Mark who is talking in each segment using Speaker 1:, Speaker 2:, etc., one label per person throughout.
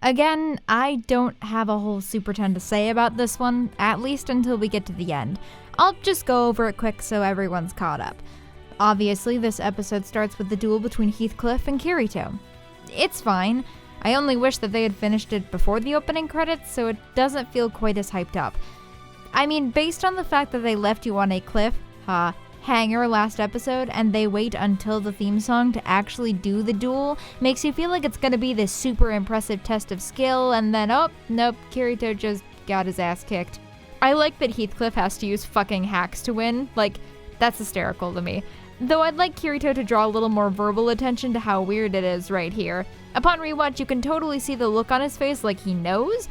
Speaker 1: Again, I don't have a whole super ton to say about this one, at least until we get to the end. I'll just go over it quick so everyone's caught up. Obviously, this episode starts with the duel between Heathcliff and Kirito. It's fine. I only wish that they had finished it before the opening credits, so it doesn't feel quite as hyped up. I mean, based on the fact that they left you on a cliff, hanger last episode, and they wait until the theme song to actually do the duel, makes you feel like it's gonna be this super impressive test of skill, and then, oh, nope, Kirito just got his ass kicked. I like that Heathcliff has to use fucking hacks to win. Like, that's hysterical to me. Though I'd like Kirito to draw a little more verbal attention to how weird it is right here. Upon rewatch, you can totally see the look on his face like he knows,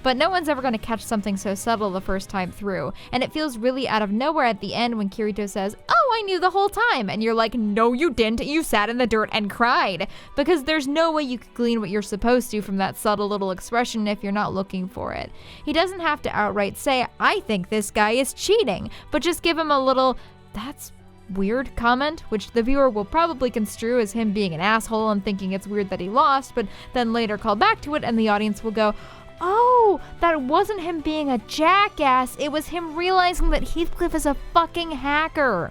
Speaker 1: but no one's ever going to catch something so subtle the first time through, and it feels really out of nowhere at the end when Kirito says, "Oh, I knew the whole time," and you're like, no you didn't, you sat in the dirt and cried, because there's no way you could glean what you're supposed to from that subtle little expression if you're not looking for it. He doesn't have to outright say, "I think this guy is cheating," but just give him a little, "That's weird" comment, which the viewer will probably construe as him being an asshole and thinking it's weird that he lost, but then later call back to it and the audience will go, "Oh, that wasn't him being a jackass, it was him realizing that Heathcliff is a fucking hacker."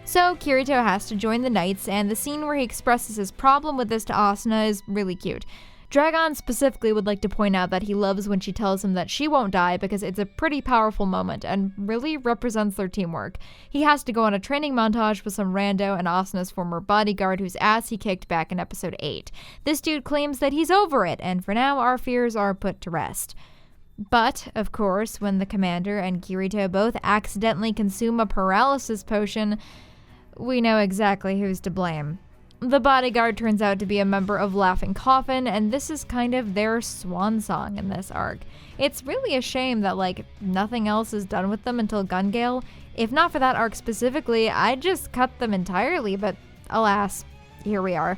Speaker 1: So Kirito has to join the knights, and the scene where he expresses his problem with this to Asuna is really cute. Dragon specifically would like to point out that he loves when she tells him that she won't die because it's a pretty powerful moment and really represents their teamwork. He has to go on a training montage with some rando and Asuna's former bodyguard whose ass he kicked back in episode 8. This dude claims that he's over it, and for now our fears are put to rest. But, of course, when the commander and Kirito both accidentally consume a paralysis potion, we know exactly who's to blame. The bodyguard turns out to be a member of Laughing Coffin, and this is kind of their swan song in this arc. It's really a shame that, like, nothing else is done with them until Gun Gale. If not for that arc specifically, I'd just cut them entirely, but alas, here we are.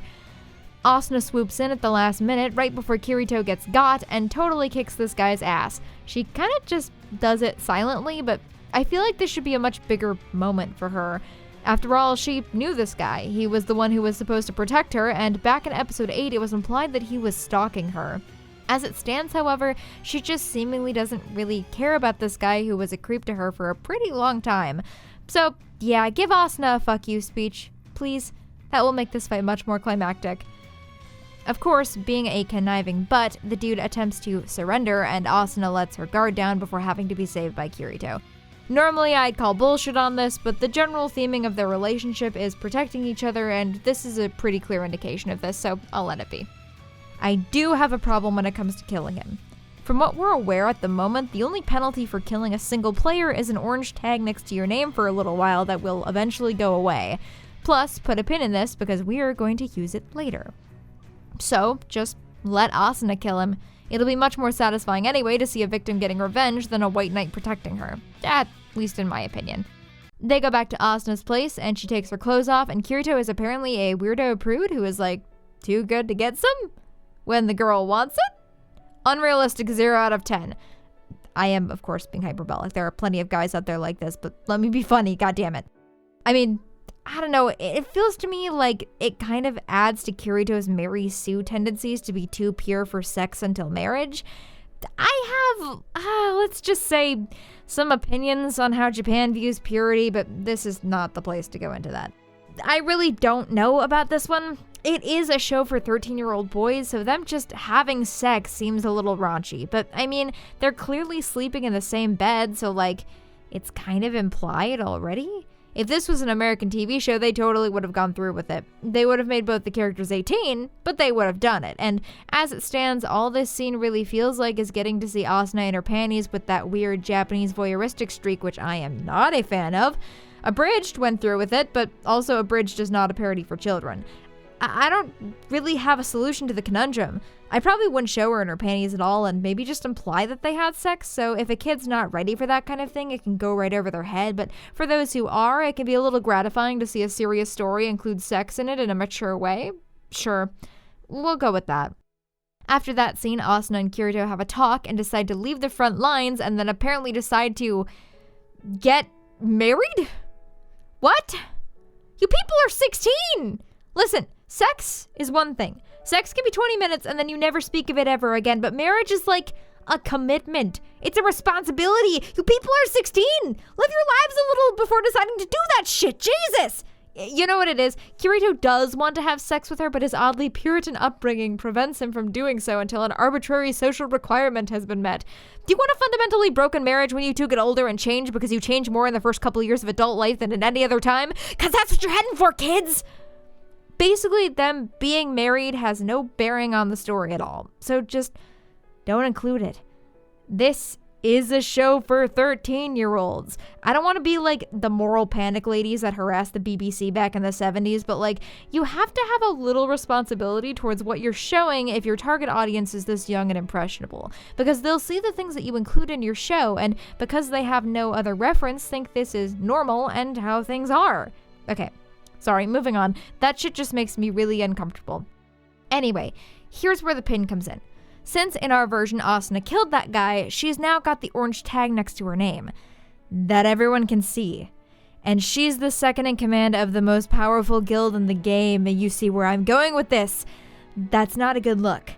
Speaker 1: Asuna swoops in at the last minute, right before Kirito gets got, and totally kicks this guy's ass. She kind of just does it silently, but I feel like this should be a much bigger moment for her. After all, she knew this guy. He was the one who was supposed to protect her, and back in episode 8, it was implied that he was stalking her. As it stands, however, she just seemingly doesn't really care about this guy who was a creep to her for a pretty long time. So, yeah, give Asuna a fuck you speech, please. That will make this fight much more climactic. Of course, being a conniving butt, the dude attempts to surrender, and Asuna lets her guard down before having to be saved by Kirito. Normally I'd call bullshit on this, but the general theming of their relationship is protecting each other, and this is a pretty clear indication of this, so I'll let it be. I do have a problem when it comes to killing him. From what we're aware at the moment, the only penalty for killing a single player is an orange tag next to your name for a little while that will eventually go away. Plus, put a pin in this because we are going to use it later. So, just let Asuna kill him. It'll be much more satisfying anyway to see a victim getting revenge than a white knight protecting her. At least in my opinion. They go back to Asuna's place, and she takes her clothes off, and Kirito is apparently a weirdo prude who is like, too good to get some? When the girl wants it? Unrealistic 0 out of 10. I am, of course, being hyperbolic. There are plenty of guys out there like this, but let me be funny, goddammit. I mean, I don't know, it feels to me like it kind of adds to Kirito's Mary Sue tendencies to be too pure for sex until marriage. I have, let's just say, some opinions on how Japan views purity, but this is not the place to go into that. I really don't know about this one. It is a show for 13-year-old boys, so them just having sex seems a little raunchy. But, I mean, they're clearly sleeping in the same bed, so, like, it's kind of implied already. If this was an American TV show, they totally would have gone through with it. They would have made both the characters 18, but they would have done it. And as it stands, all this scene really feels like is getting to see Asuna in her panties with that weird Japanese voyeuristic streak, which I am not a fan of. Abridged went through with it, but also Abridged is not a parody for children. I don't really have a solution to the conundrum. I probably wouldn't show her in her panties at all and maybe just imply that they had sex, so if a kid's not ready for that kind of thing, it can go right over their head, but for those who are, it can be a little gratifying to see a serious story include sex in it in a mature way. Sure, we'll go with that. After that scene, Asuna and Kirito have a talk and decide to leave the front lines and then apparently decide to get married? What? You people are 16! Listen, sex is one thing. Sex can be 20 minutes and then you never speak of it ever again, but marriage is like a commitment. It's a responsibility. You people are 16! Live your lives a little before deciding to do that shit, Jesus! You know what it is? Kirito does want to have sex with her, but his oddly Puritan upbringing prevents him from doing so until an arbitrary social requirement has been met. Do you want a fundamentally broken marriage when you two get older and change because you change more in the first couple of years of adult life than at any other time? Because that's what you're heading for, kids! Basically, them being married has no bearing on the story at all, so just don't include it. This is a show for 13-year-olds. I don't want to be like the moral panic ladies that harassed the BBC back in the 70s, but like, you have to have a little responsibility towards what you're showing if your target audience is this young and impressionable, because they'll see the things that you include in your show, and because they have no other reference, think this is normal and how things are. Okay, sorry, moving on. That shit just makes me really uncomfortable. Anyway, here's where the pin comes in. Since in our version Asuna killed that guy, she's now got the orange tag next to her name that everyone can see. And she's the second in command of the most powerful guild in the game. You see where I'm going with this. That's not a good look.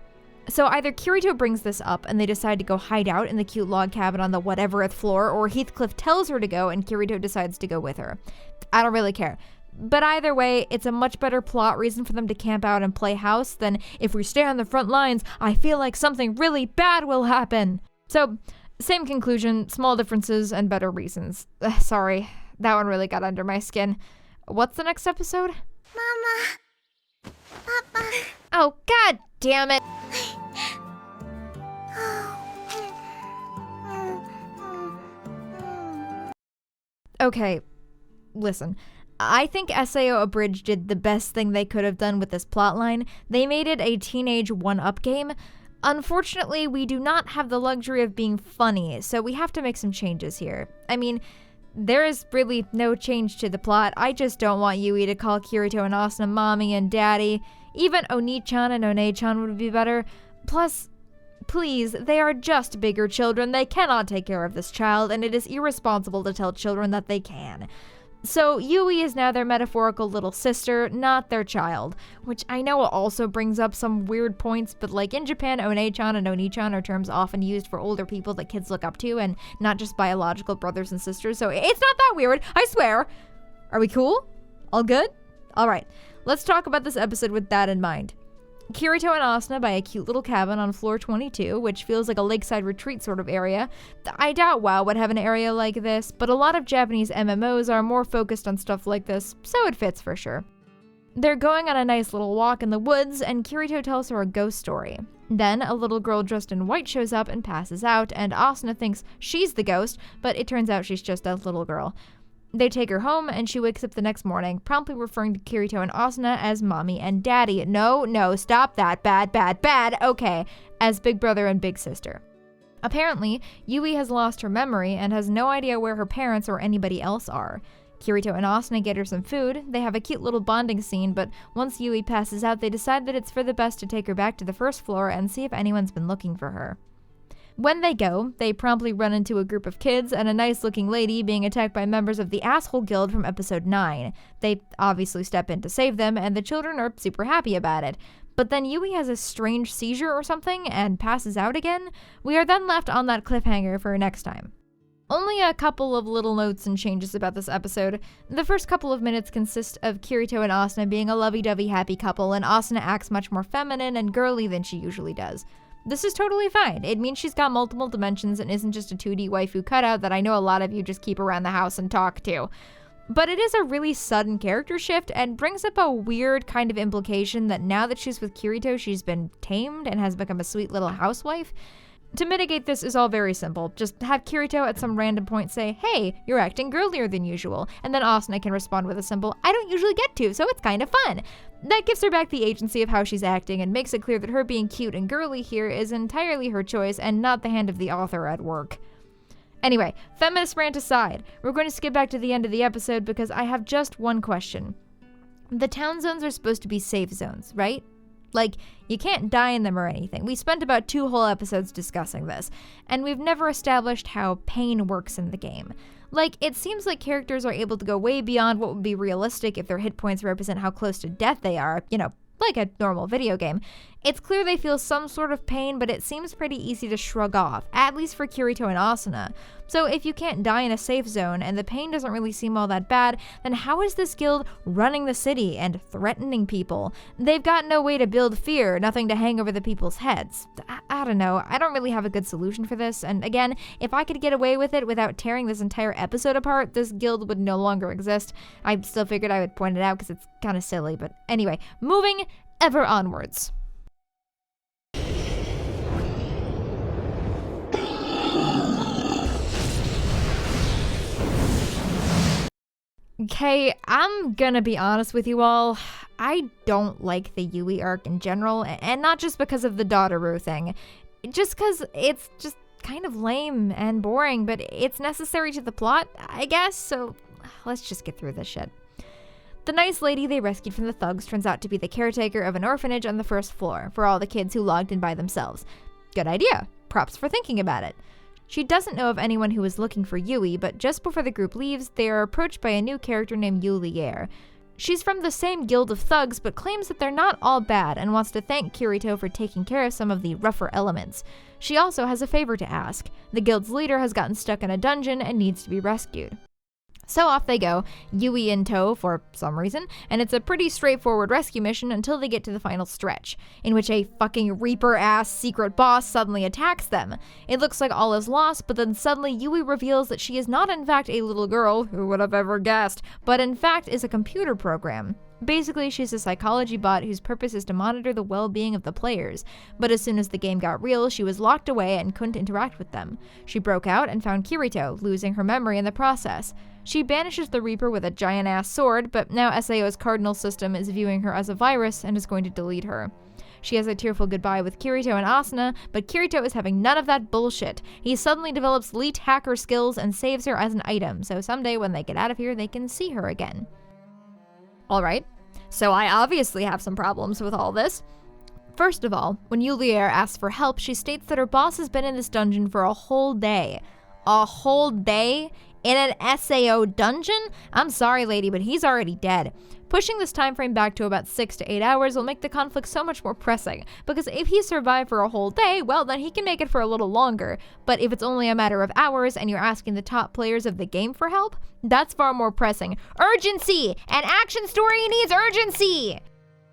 Speaker 1: So either Kirito brings this up and they decide to go hide out in the cute log cabin on the whateverth floor, or Heathcliff tells her to go and Kirito decides to go with her. I don't really care. But either way, it's a much better plot reason for them to camp out and play house than if we stay on the front lines, I feel like something really bad will happen. So, same conclusion, small differences and better reasons. Sorry, that one really got under my skin. What's the next episode?
Speaker 2: Mama. Papa.
Speaker 1: Oh, god damn it. Okay, listen. I think SAO Abridged did the best thing they could have done with this plotline. They made it a teenage one-up game. Unfortunately, we do not have the luxury of being funny, so we have to make some changes here. I mean, there is really no change to the plot. I just don't want Yui to call Kirito and Asuna mommy and daddy. Even Oni-chan and One-chan would be better. Plus, please, they are just bigger children. They cannot take care of this child, and it is irresponsible to tell children that they can. So Yui is now their metaphorical little sister, not their child, which I know also brings up some weird points, but like in Japan, One-chan and Oni-chan are terms often used for older people that kids look up to and not just biological brothers and sisters, so it's not that weird, I swear. Are we cool? All good? Alright, let's talk about this episode with that in mind. Kirito and Asuna buy a cute little cabin on floor 22, which feels like a lakeside retreat sort of area. I doubt WoW would have an area like this, but a lot of Japanese MMOs are more focused on stuff like this, so it fits for sure. They're going on a nice little walk in the woods, and Kirito tells her a ghost story. Then, a little girl dressed in white shows up and passes out, and Asuna thinks she's the ghost, but it turns out she's just a little girl. They take her home, and she wakes up the next morning, promptly referring to Kirito and Asuna as mommy and daddy. No, stop that. Bad. Okay, as big brother and big sister. Apparently, Yui has lost her memory and has no idea where her parents or anybody else are. Kirito and Asuna get her some food. They have a cute little bonding scene, but once Yui passes out, they decide that it's for the best to take her back to the first floor and see if anyone's been looking for her. When they go, they promptly run into a group of kids and a nice-looking lady being attacked by members of the Asshole Guild from episode 9. They obviously step in to save them, and the children are super happy about it. But then Yui has a strange seizure or something and passes out again. We are then left on that cliffhanger for next time. Only a couple of little notes and changes about this episode. The first couple of minutes consist of Kirito and Asuna being a lovey-dovey happy couple, and Asuna acts much more feminine and girly than she usually does. This is totally fine. It means she's got multiple dimensions and isn't just a 2D waifu cutout that I know a lot of you just keep around the house and talk to. But it is a really sudden character shift and brings up a weird kind of implication that now that she's with Kirito, she's been tamed and has become a sweet little housewife. To mitigate this is all very simple. Just have Kirito at some random point say, "Hey, you're acting girlier than usual," and then Asuna can respond with a simple, "I don't usually get to, so it's kind of fun." That gives her back the agency of how she's acting and makes it clear that her being cute and girly here is entirely her choice and not the hand of the author at work. Anyway, feminist rant aside, we're going to skip back to the end of the episode because I have just one question. The town zones are supposed to be safe zones, right? Like, you can't die in them or anything. We spent about 2 whole episodes discussing this, and we've never established how pain works in the game. Like, it seems like characters are able to go way beyond what would be realistic if their hit points represent how close to death they are, like a normal video game. It's clear they feel some sort of pain, but it seems pretty easy to shrug off, at least for Kirito and Asuna. So if you can't die in a safe zone and the pain doesn't really seem all that bad, then how is this guild running the city and threatening people? They've got no way to build fear, nothing to hang over the people's heads. I don't know, I don't really have a good solution for this, and again, if I could get away with it without tearing this entire episode apart, this guild would no longer exist. I still figured I would point it out because it's kind of silly, but anyway, moving ever onwards. Okay, I'm gonna be honest with you all. I don't like the Yui arc in general, and not just because of the Dotaru thing. Just because it's just kind of lame and boring, but it's necessary to the plot, I guess, so let's just get through this shit. The nice lady they rescued from the thugs turns out to be the caretaker of an orphanage on the 1st floor for all the kids who logged in by themselves. Good idea. Props for thinking about it. She doesn't know of anyone who is looking for Yui, but just before the group leaves, they are approached by a new character named Yulier. She's from the same guild of thugs, but claims that they're not all bad and wants to thank Kirito for taking care of some of the rougher elements. She also has a favor to ask. The guild's leader has gotten stuck in a dungeon and needs to be rescued. So off they go, Yui in tow for some reason, and it's a pretty straightforward rescue mission until they get to the final stretch, in which a fucking Reaper-ass secret boss suddenly attacks them. It looks like all is lost, but then suddenly Yui reveals that she is not in fact a little girl, who would have ever guessed, but in fact is a computer program. Basically, she's a psychology bot whose purpose is to monitor the well-being of the players, but as soon as the game got real, she was locked away and couldn't interact with them. She broke out and found Kirito, losing her memory in the process. She banishes the Reaper with a giant-ass sword, but now SAO's cardinal system is viewing her as a virus and is going to delete her. She has a tearful goodbye with Kirito and Asuna, but Kirito is having none of that bullshit. He suddenly develops elite hacker skills and saves her as an item, so someday when they get out of here, they can see her again. Alright, so I obviously have some problems with all this. First of all, when Yulier asks for help, she states that her boss has been in this dungeon for a whole day. A whole day? In an SAO dungeon? I'm sorry, lady, but he's already dead. Pushing this time frame back to about 6 to 8 hours will make the conflict so much more pressing, because if he survived for a whole day, well, then he can make it for a little longer. But if it's only a matter of hours and you're asking the top players of the game for help, that's far more pressing. Urgency! An action story needs urgency!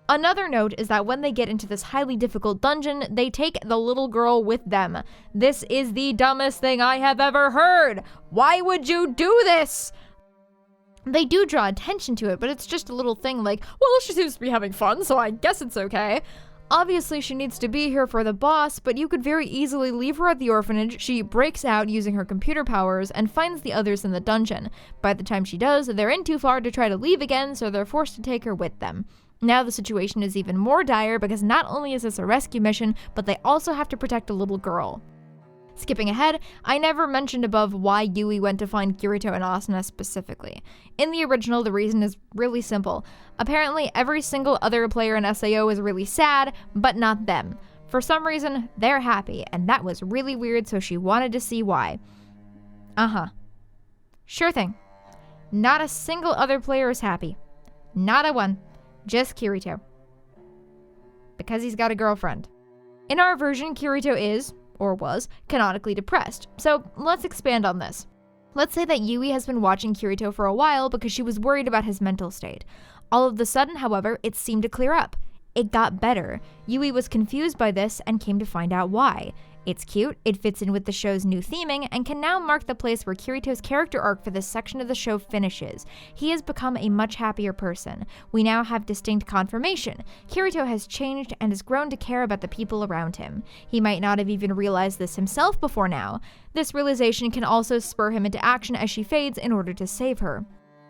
Speaker 1: Another note is that when they get into this highly difficult dungeon, they take the little girl with them. This is the dumbest thing I have ever heard! Why would you do this? They do draw attention to it, but it's just a little thing like, well, she seems to be having fun, so I guess it's okay. Obviously, she needs to be here for the boss, but you could very easily leave her at the orphanage. She breaks out using her computer powers and finds the others in the dungeon. By the time she does, they're in too far to try to leave again, so they're forced to take her with them. Now the situation is even more dire because not only is this a rescue mission, but they also have to protect a little girl. Skipping ahead, I never mentioned above why Yui went to find Kirito and Asuna specifically. In the original, the reason is really simple. Apparently, every single other player in SAO is really sad, but not them. For some reason, they're happy, and that was really weird, so she wanted to see why. Sure thing. Not a single other player is happy. Not a one. Just Kirito. Because he's got a girlfriend. In our version, Kirito is, or was, canonically depressed. So let's expand on this. Let's say that Yui has been watching Kirito for a while because she was worried about his mental state. All of a sudden, however, it seemed to clear up. It got better. Yui was confused by this and came to find out why. It's cute, it fits in with the show's new theming, and can now mark the place where Kirito's character arc for this section of the show finishes. He has become a much happier person. We now have distinct confirmation. Kirito has changed and has grown to care about the people around him. He might not have even realized this himself before now. This realization can also spur him into action as she fades in order to save her.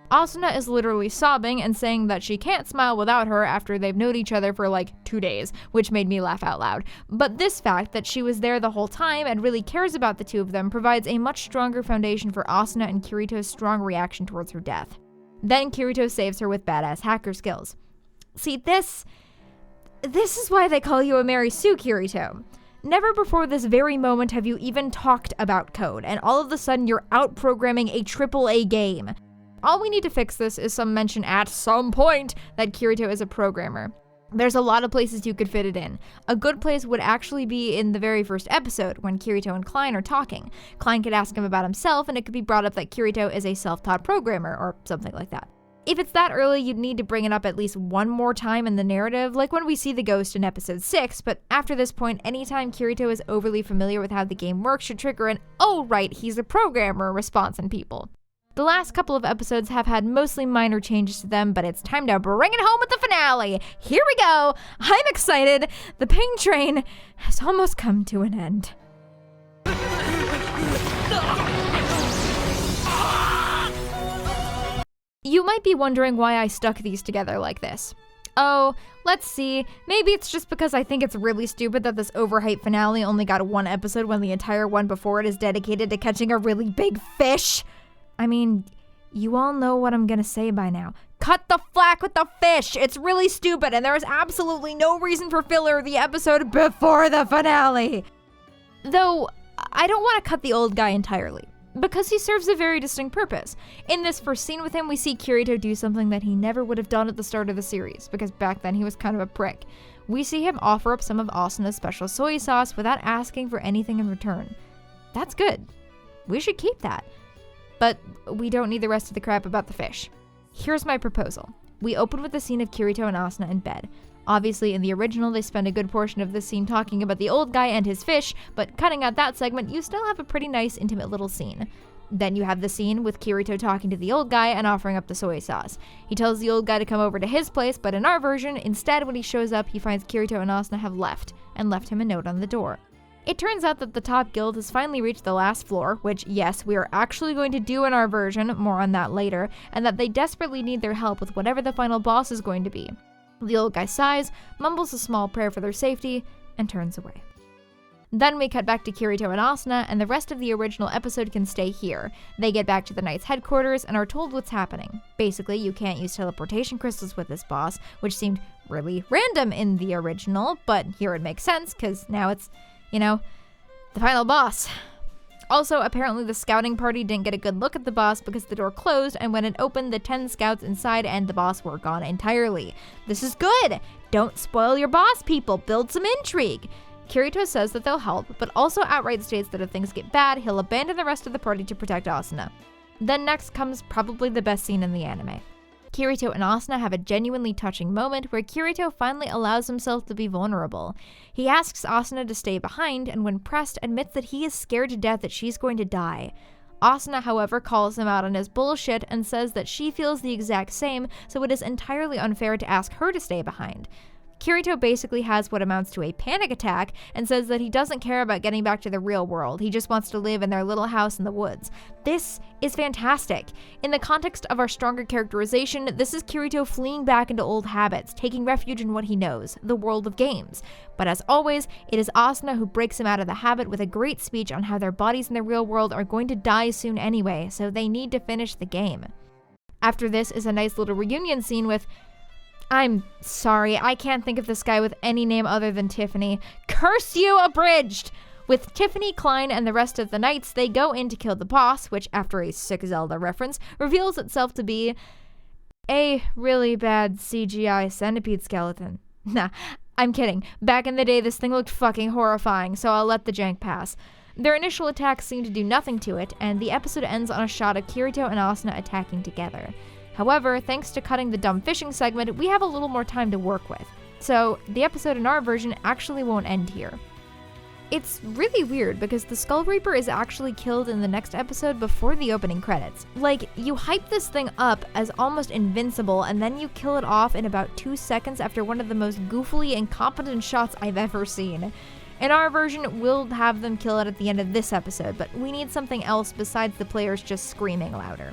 Speaker 1: Asuna is literally sobbing and saying that she can't smile without her after they've known each other for like 2 days, which made me laugh out loud. But this fact that she was there the whole time and really cares about the two of them provides a much stronger foundation for Asuna and Kirito's strong reaction towards her death. Then Kirito saves her with badass hacker skills. See, this This is why they call you a Mary Sue, Kirito. Never before this very moment have you even talked about code, and all of a sudden you're out programming a AAA game. All we need to fix this is some mention at some point that Kirito is a programmer. There's a lot of places you could fit it in. A good place would actually be in the very first episode, when Kirito and Klein are talking. Klein could ask him about himself, and it could be brought up that Kirito is a self-taught programmer, or something like that. If it's that early, you'd need to bring it up at least one more time in the narrative, like when we see the ghost in episode 6, but after this point, anytime Kirito is overly familiar with how the game works should trigger an, "oh right, he's a programmer" response in people. The last couple of episodes have had mostly minor changes to them, but it's time to bring it home with the finale. Here we go! I'm excited! The pain train has almost come to an end. You might be wondering why I stuck these together like this. Oh, let's see, maybe it's just because I think it's really stupid that this overhyped finale only got one episode when the entire one before it is dedicated to catching a really big fish. I mean, you all know what I'm gonna say by now. Cut the flack with the fish! It's really stupid and there is absolutely no reason for filler the episode before the finale. Though, I don't want to cut the old guy entirely, because he serves a very distinct purpose. In this first scene with him, we see Kirito do something that he never would have done at the start of the series, because back then he was kind of a prick. We see him offer up some of Asuna's special soy sauce without asking for anything in return. That's good. We should keep that. But we don't need the rest of the crap about the fish. Here's my proposal. We open with the scene of Kirito and Asuna in bed. Obviously, in the original, they spend a good portion of this scene talking about the old guy and his fish, but cutting out that segment, you still have a pretty nice, intimate little scene. Then you have the scene with Kirito talking to the old guy and offering up the soy sauce. He tells the old guy to come over to his place, but in our version, instead, when he shows up, he finds Kirito and Asuna have left, and left him a note on the door. It turns out that the top guild has finally reached the last floor, which, yes, we are actually going to do in our version, more on that later, and that they desperately need their help with whatever the final boss is going to be. The old guy sighs, mumbles a small prayer for their safety, and turns away. Then we cut back to Kirito and Asuna, and the rest of the original episode can stay here. They get back to the Knight's headquarters and are told what's happening. Basically, you can't use teleportation crystals with this boss, which seemed really random in the original, but here it makes sense, because now it's, you know, the final boss. Also, apparently the scouting party didn't get a good look at the boss because the door closed, and when it opened, the 10 scouts inside and the boss were gone entirely. This is good! Don't spoil your boss, people! Build some intrigue! Kirito says that they'll help, but also outright states that if things get bad, he'll abandon the rest of the party to protect Asuna. Then next comes probably the best scene in the anime. Kirito and Asuna have a genuinely touching moment where Kirito finally allows himself to be vulnerable. He asks Asuna to stay behind, and when pressed, admits that he is scared to death that she's going to die. Asuna, however, calls him out on his bullshit and says that she feels the exact same, so it is entirely unfair to ask her to stay behind. Kirito basically has what amounts to a panic attack and says that he doesn't care about getting back to the real world, he just wants to live in their little house in the woods. This is fantastic. In the context of our stronger characterization, this is Kirito fleeing back into old habits, taking refuge in what he knows, the world of games. But as always, it is Asuna who breaks him out of the habit with a great speech on how their bodies in the real world are going to die soon anyway, so they need to finish the game. After this is a nice little reunion scene with, I'm sorry, I can't think of this guy with any name other than Tiffany. Curse you, abridged! With Tiffany, Klein, and the rest of the knights, they go in to kill the boss, which, after a sick Zelda reference, reveals itself to be a really bad CGI centipede skeleton. Nah, I'm kidding. Back in the day, this thing looked fucking horrifying, so I'll let the jank pass. Their initial attacks seem to do nothing to it, and the episode ends on a shot of Kirito and Asuna attacking together. However, thanks to cutting the dumb fishing segment, we have a little more time to work with. So, the episode in our version actually won't end here. It's really weird because the Skull Reaper is actually killed in the next episode before the opening credits. Like, you hype this thing up as almost invincible and then you kill it off in about 2 seconds after one of the most goofily incompetent shots I've ever seen. In our version, we'll have them kill it at the end of this episode, but we need something else besides the players just screaming louder.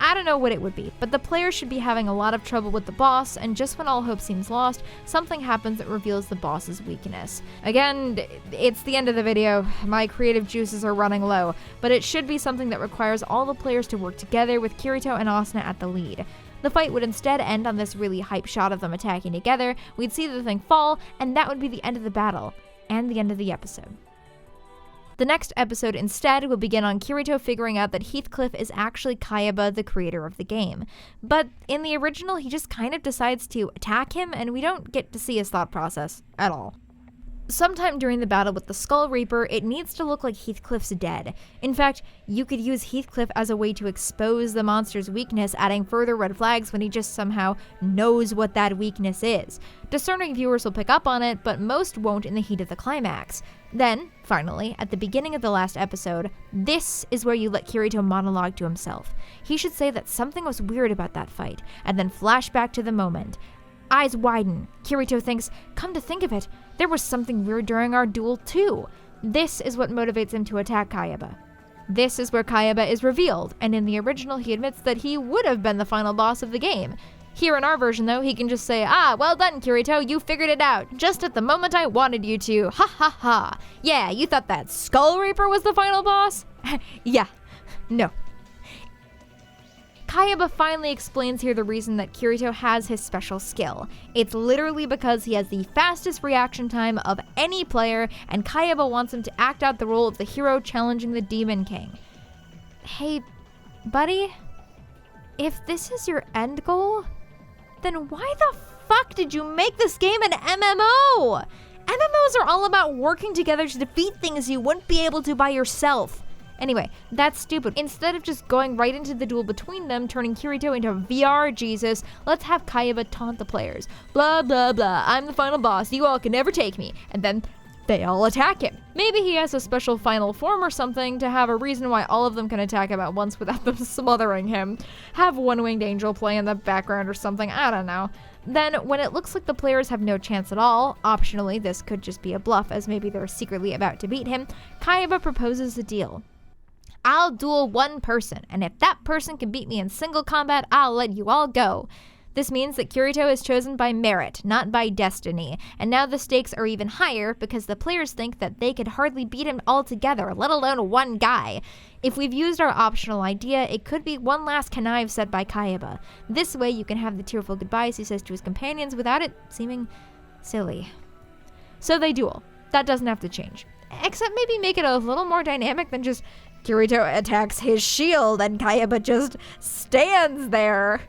Speaker 1: I don't know what it would be, but the player should be having a lot of trouble with the boss, and just when all hope seems lost, something happens that reveals the boss's weakness. Again, it's the end of the video, my creative juices are running low, but it should be something that requires all the players to work together with Kirito and Asuna at the lead. The fight would instead end on this really hype shot of them attacking together, we'd see the thing fall, and that would be the end of the battle, and the end of the episode. The next episode instead will begin on Kirito figuring out that Heathcliff is actually Kaiba, the creator of the game. But in the original, he just kind of decides to attack him, and we don't get to see his thought process at all. Sometime during the battle with the Skull Reaper, it needs to look like Heathcliff's dead. In fact, you could use Heathcliff as a way to expose the monster's weakness, adding further red flags when he just somehow knows what that weakness is. Discerning viewers will pick up on it, but most won't in the heat of the climax. Then, finally, at the beginning of the last episode, this is where you let Kirito monologue to himself. He should say that something was weird about that fight, and then flash back to the moment. Eyes widen. Kirito thinks, come to think of it, there was something weird during our duel too. This is what motivates him to attack Kaiba. This is where Kaiba is revealed, and in the original he admits that he would have been the final boss of the game. Here in our version though, he can just say, well done Kirito, you figured it out, just at the moment I wanted you to, ha ha ha. Yeah, you thought that Skull Reaper was the final boss? Yeah, no. Kaiba finally explains here the reason that Kirito has his special skill. It's literally because he has the fastest reaction time of any player, and Kaiba wants him to act out the role of the hero challenging the Demon King. Hey, buddy, if this is your end goal, then why the fuck did you make this game an MMO? MMOs are all about working together to defeat things you wouldn't be able to by yourself. Anyway, that's stupid. Instead of just going right into the duel between them, turning Kirito into VR Jesus, let's have Kaiba taunt the players. Blah, blah, blah, I'm the final boss, you all can never take me. And then they all attack him. Maybe he has a special final form or something to have a reason why all of them can attack him at once without them smothering him. Have One-Winged Angel play in the background or something, I don't know. Then, when it looks like the players have no chance at all, optionally this could just be a bluff as maybe they're secretly about to beat him, Kaiba proposes a deal. I'll duel one person, and if that person can beat me in single combat, I'll let you all go. This means that Kirito is chosen by merit, not by destiny, and now the stakes are even higher because the players think that they could hardly beat him altogether, let alone one guy. If we've used our optional idea, it could be one last connive said by Kaiba. This way you can have the tearful goodbyes he says to his companions without it seeming silly. So they duel. That doesn't have to change. Except maybe make it a little more dynamic than just Kirito attacks his shield and Kaiba just stands there.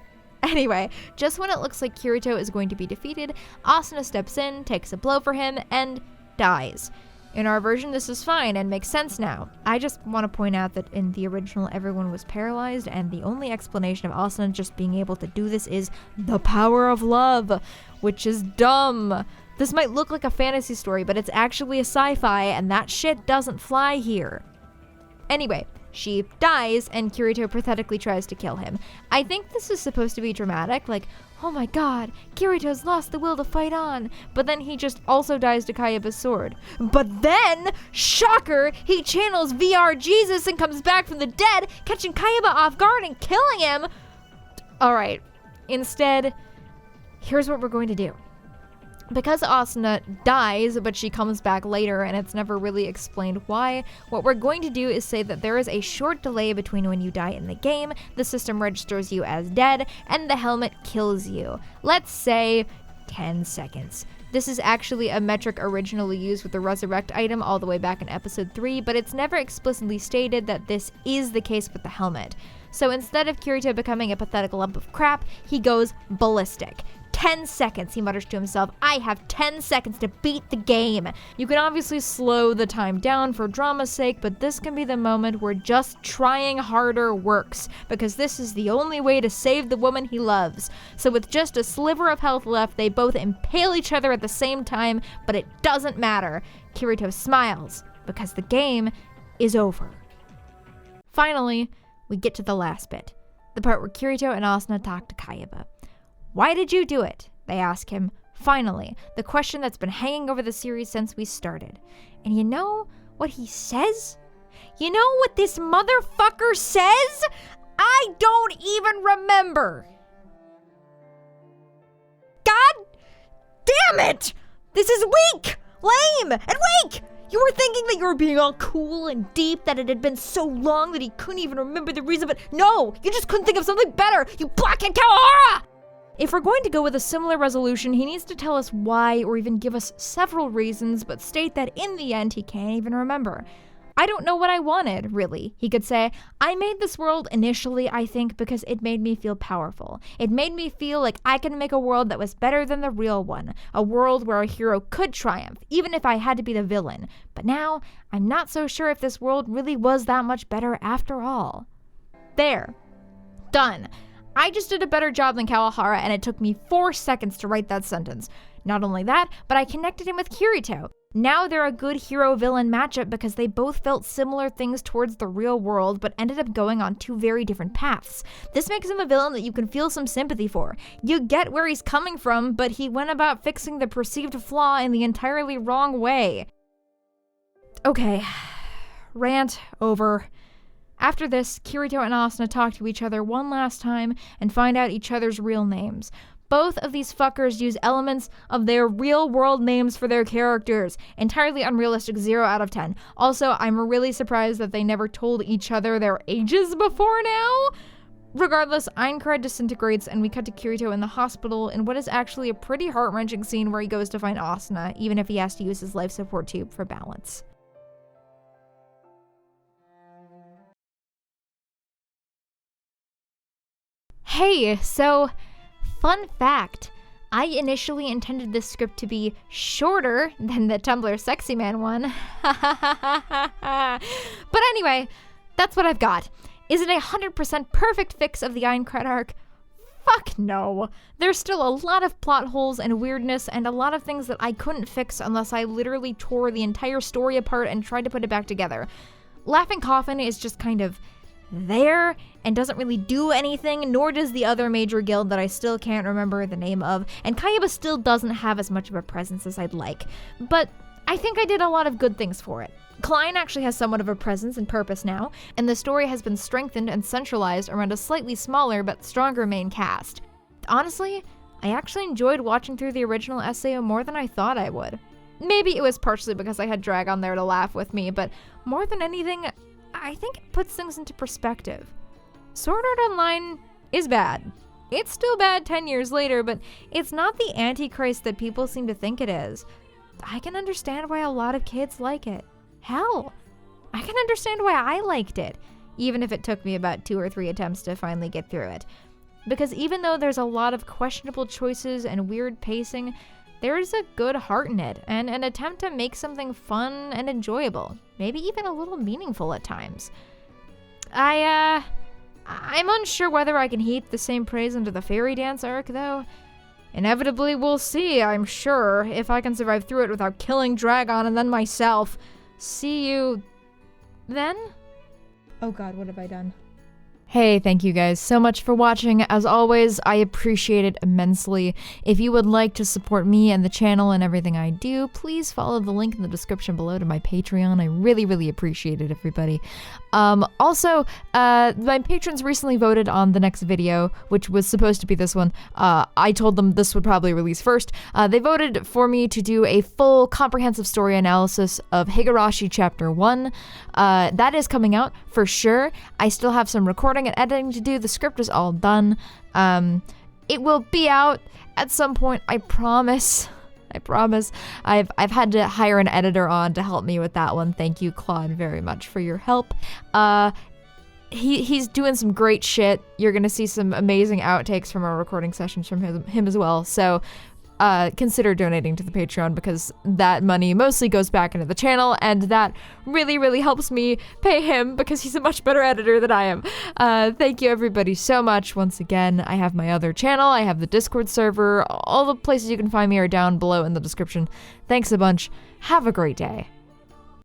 Speaker 1: Anyway, just when it looks like Kirito is going to be defeated, Asuna steps in, takes a blow for him, and dies. In our version, this is fine and makes sense now. I just want to point out that in the original, everyone was paralyzed, and the only explanation of Asuna just being able to do this is the power of love, which is dumb. This might look like a fantasy story, but it's actually a sci-fi, and that shit doesn't fly here. Anyway, she dies, and Kirito pathetically tries to kill him. I think this is supposed to be dramatic, like, oh my god, Kirito's lost the will to fight on, but then he just also dies to Kaiba's sword. But then, shocker, he channels VR Jesus and comes back from the dead, catching Kaiba off guard and killing him. Alright, instead, here's what we're going to do. Because Asuna dies, but she comes back later and it's never really explained why, what we're going to do is say that there is a short delay between when you die in the game, the system registers you as dead, and the helmet kills you. Let's say 10 seconds. This is actually a metric originally used with the resurrect item all the way back in episode 3, but it's never explicitly stated that this is the case with the helmet. So instead of Kirito becoming a pathetic lump of crap, he goes ballistic. 10 seconds, he mutters to himself. I have 10 seconds to beat the game. You can obviously slow the time down for drama's sake, but this can be the moment where just trying harder works, because this is the only way to save the woman he loves. So with just a sliver of health left, they both impale each other at the same time, but it doesn't matter. Kirito smiles, because the game is over. Finally, we get to the last bit, the part where Kirito and Asuna talk to Kaiba. Why did you do it? They ask him. Finally, the question that's been hanging over the series since we started. And you know what he says? You know what this motherfucker says? I don't even remember. God damn it! This is weak, lame, and weak! You were thinking that you were being all cool and deep, that it had been so long that he couldn't even remember the reason, but no! You just couldn't think of something better, you blockhead Kawahara! If we're going to go with a similar resolution, he needs to tell us why or even give us several reasons, but state that in the end he can't even remember. I don't know what I wanted, really. He could say, I made this world initially, I think, because it made me feel powerful. It made me feel like I could make a world that was better than the real one. A world where a hero could triumph, even if I had to be the villain. But now, I'm not so sure if this world really was that much better after all. There. Done. I just did a better job than Kawahara, and it took me 4 seconds to write that sentence. Not only that, but I connected him with Kirito. Now they're a good hero-villain matchup because they both felt similar things towards the real world but ended up going on 2 very different paths. This makes him a villain that you can feel some sympathy for. You get where he's coming from, but he went about fixing the perceived flaw in the entirely wrong way. Okay, rant over. After this, Kirito and Asuna talk to each other one last time and find out each other's real names. Both of these fuckers use elements of their real-world names for their characters. Entirely unrealistic, 0 out of 10. Also, I'm really surprised that they never told each other their ages before now. Regardless, Aincrad disintegrates and we cut to Kirito in the hospital in what is actually a pretty heart-wrenching scene where he goes to find Asuna, even if he has to use his life support tube for balance. Hey, so... Fun fact, I initially intended this script to be shorter than the Tumblr Sexy Man one. But anyway, that's what I've got. Is it a 100% perfect fix of the Aincrad arc? Fuck no. There's still a lot of plot holes and weirdness and a lot of things that I couldn't fix unless I literally tore the entire story apart and tried to put it back together. Laughing Coffin is just kind of there and doesn't really do anything, nor does the other major guild that I still can't remember the name of, and Kaiba still doesn't have as much of a presence as I'd like. But I think I did a lot of good things for it. Klein actually has somewhat of a presence and purpose now, and the story has been strengthened and centralized around a slightly smaller but stronger main cast. Honestly, I actually enjoyed watching through the original SAO more than I thought I would. Maybe it was partially because I had Dragon there to laugh with me, but more than anything, I think it puts things into perspective. Sword Art Online is bad. It's still bad 10 years later, but it's not the Antichrist that people seem to think it is. I can understand why a lot of kids like it. Hell, I can understand why I liked it, even if it took me about 2 or 3 attempts to finally get through it. Because even though there's a lot of questionable choices and weird pacing, there's a good heart in it, and an attempt to make something fun and enjoyable, maybe even a little meaningful at times. I'm unsure whether I can heap the same praise into the Fairy Dance arc, though. Inevitably, we'll see, I'm sure, if I can survive through it without killing Dragon and then myself. See you... then? Oh god, what have I done? Hey, thank you guys so much for watching. As always, I appreciate it immensely. If you would like to support me and the channel and everything I do, please follow the link in the description below to my Patreon. I really, really appreciate it, everybody. Also, my patrons recently voted on the next video, which was supposed to be this one. I told them this would probably release first. They voted for me to do a full comprehensive story analysis of Higurashi Chapter 1. That is coming out for sure. I still have some recording and editing to do. The script is all done. It will be out at some point, I promise. I promise. I've had to hire an editor on to help me with that one. Thank you, Claude, very much for your help. He's doing some great shit. You're gonna see some amazing outtakes from our recording sessions from him as well. So consider donating to the Patreon because that money mostly goes back into the channel, and that really, really helps me pay him because he's a much better editor than I am. Thank you everybody so much. Once again, I have my other channel, I have the Discord server, all the places you can find me are down below in the description. Thanks a bunch. Have a great day.